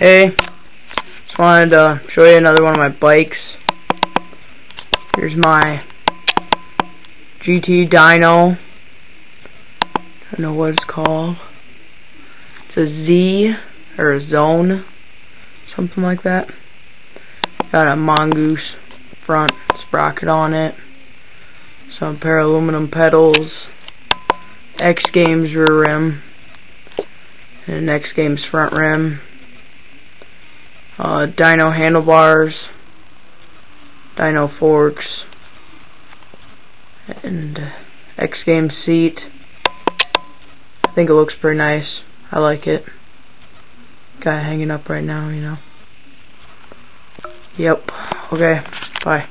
Hey, just wanted to show you another one of my bikes. Here's my GT Dyno. I don't know what it's called. It's a Z or a Zone, something like that. Got a mongoose front sprocket on it, some pair of aluminum pedals, X Games rear rim, and an X Games front rim. Dyno handlebars, Dyno forks, and X Games seat. I think it looks pretty nice. I like it. Got it hanging up right now, you know. Yep. Okay. Bye.